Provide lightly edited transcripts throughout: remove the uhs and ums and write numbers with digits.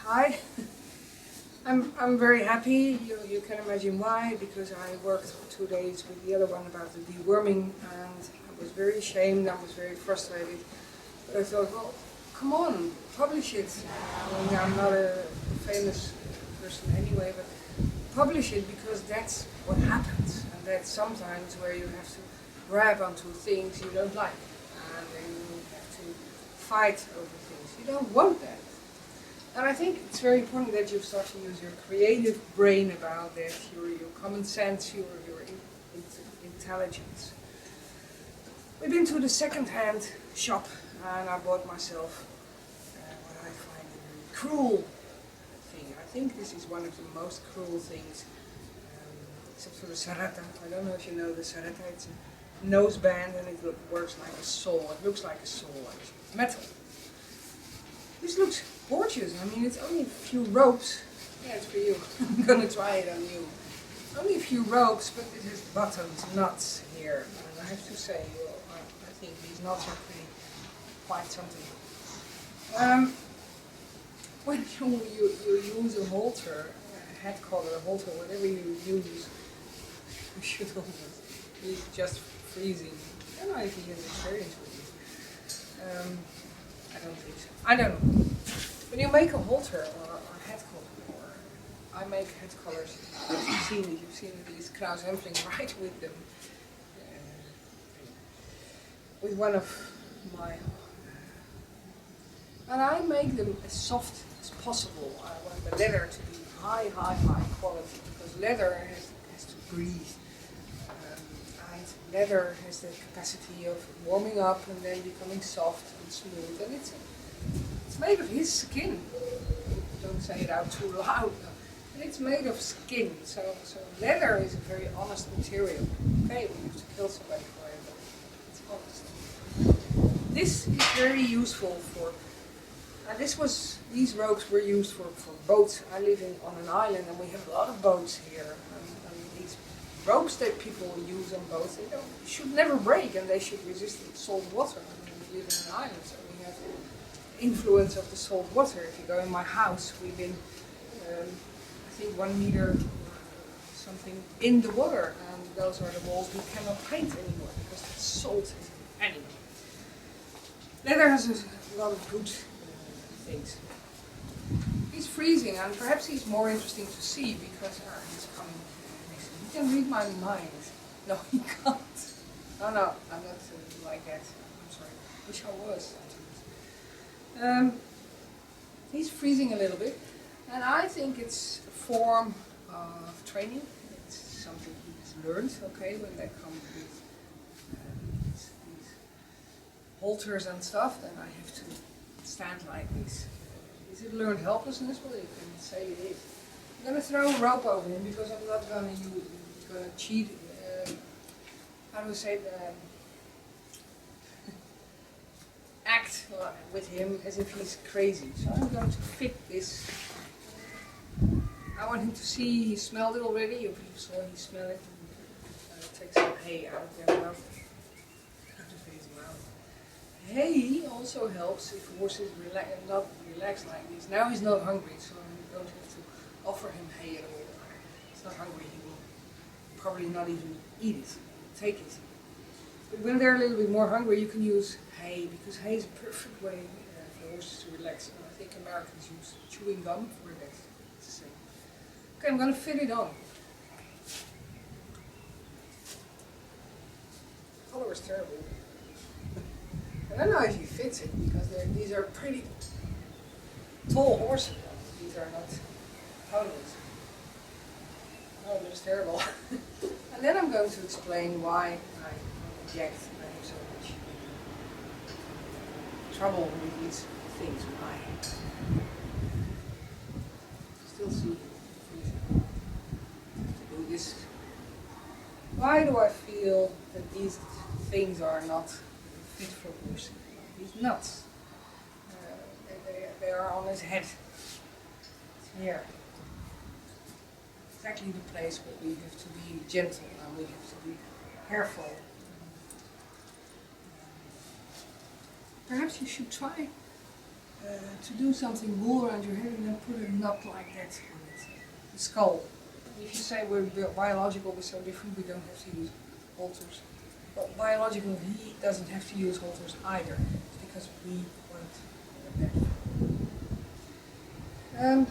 Hi. I'm very happy. You can imagine why, because I worked for 2 days with the other one about the deworming, and I was very ashamed. I was very frustrated. But I thought, well, come on, publish it. I mean, I'm not a famous person anyway, but publish it because that's what happens, and that's sometimes where you have to grab onto things you don't like, and then you have to fight over things. You don't want that. And I think it's very important that you start to use your creative brain about that, your common sense, your intelligence. We've been to the second-hand shop and I bought myself what I find a very cruel thing. I think this is one of the most cruel things, except for the Sarata. I don't know if you know the Sarata. It's a nose band and it works like a saw. It looks like a saw, actually. Metal. This looks gorgeous. I mean, it's only a few ropes. Yeah, it's for you. I'm gonna try it on you. Only a few ropes, but it has buttons, nuts here. And I have to say, well, I think these nuts are pretty quite something. When you use a halter, a head collar, halter, whatever you use, you should almost be just freezing. I don't know if he has experience with it. I don't think so. I don't know. When you make a halter or a head collar, or I make head collars, you've seen these Kraus Hempling right with them. With one of my, and I make them as soft as possible. I want the leather to be high quality, because leather has to breathe. And leather has the capacity of warming up and then becoming soft and smooth, and it's made of his skin. Don't say it out too loud. And it's made of skin, so leather is a very honest material. Okay, we have to kill somebody for it, but it's honest. This is very useful for, and these ropes were used for boats. I live on an island and we have a lot of boats here. And these ropes that people use on boats, they should never break, and they should resist salt water. I mean, we live in an island, so we have influence of the salt water. If you go in my house, we've been, I think 1 meter something in the water, and those are the walls we cannot paint anymore because the salt is anyway. Leather has a lot of good things. He's freezing, and perhaps he's more interesting to see because he's coming next to me. He can read my mind. No, he can't. No, I'm not like that. I'm sorry. Wish I was. He's freezing a little bit, and I think it's a form of training. It's something he has learned, okay, when they come with these halters and stuff, then I have to stand like this. Is it learned helplessness? Well, you can say it is. I'm going to throw a rope over him because I'm not going to cheat, how do we say it? Act with him as if he's crazy. So I'm going to fit this. I want him to see, he smelled it already. If you saw, he smelled it. Take some hay out of their mouth. Hay also helps if horses not relax like this. Now he's not hungry, so you don't have to offer him hay at all. He's not hungry, he will probably not even eat it, take it. But when they're a little bit more hungry, you can use hay, because hay is a perfect way for horses to relax. And I think Americans use chewing gum for that. It's the same. Okay, I'm going to fit it on. The color is terrible. I don't know if he fits it, because these are pretty tall horses. These are not ponies. Oh, that's terrible. And then I'm going to explain why I have so much trouble with these things. I still see to do this. Why do I feel that these things are not fit for horses? These nuts, they are on his head. It's here. Exactly the place where we have to be gentle and we have to be careful. Perhaps you should try to do something wool around your head and then put a knot like that on it. The skull. If you say we're biological, we're so different, we don't have to use halters. But biological, he doesn't have to use halters either. It's because we want that.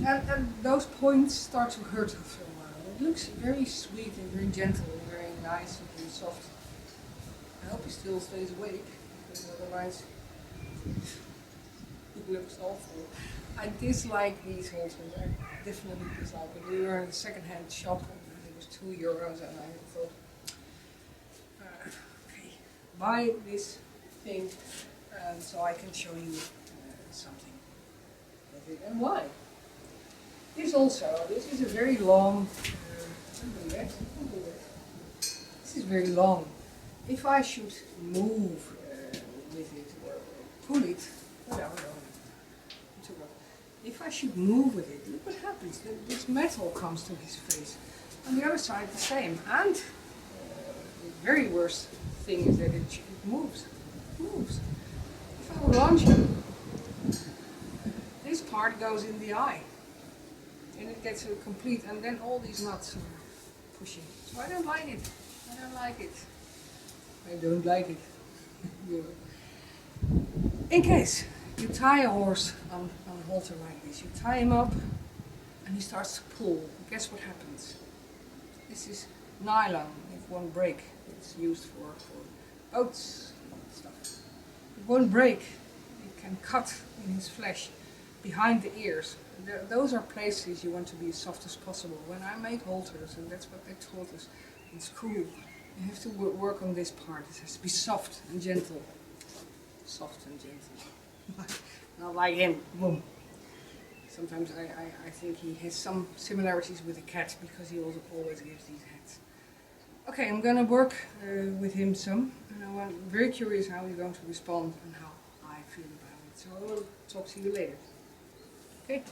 And those points start to hurt after a while. It looks very sweet and very gentle and very nice and very soft. I hope he still stays awake, because otherwise it looks awful. I dislike these halters. I definitely dislike it. We were in a second-hand shop and it was €2 and I thought, okay, buy this thing so I can show you something with it and why. This is a very long, this is very long. If I should move with it or pull it, if I should move with it, look what happens. This metal comes to his face. On the other side the same. And the very worst thing is that it moves. It moves. If I will launch it, this part goes in the eye. And it gets complete, and then all these nuts are pushing. So I don't like it. I don't like it. I don't like it. In case you tie a horse on a halter like this, you tie him up and he starts to pull. Guess what happens? This is nylon. It won't break. It's used for boats and stuff. It won't break. It can cut in his flesh behind the ears. Those are places you want to be as soft as possible. When I make halters, and that's what they taught us in school, you have to work on this part. It has to be soft and gentle. Soft and gentle. Not like him. Boom. Sometimes I think he has some similarities with a cat because he also always gives these hats. Okay, I'm gonna work with him some, and I'm very curious how he's going to respond and how I feel about it. So I will talk to you later. Okay.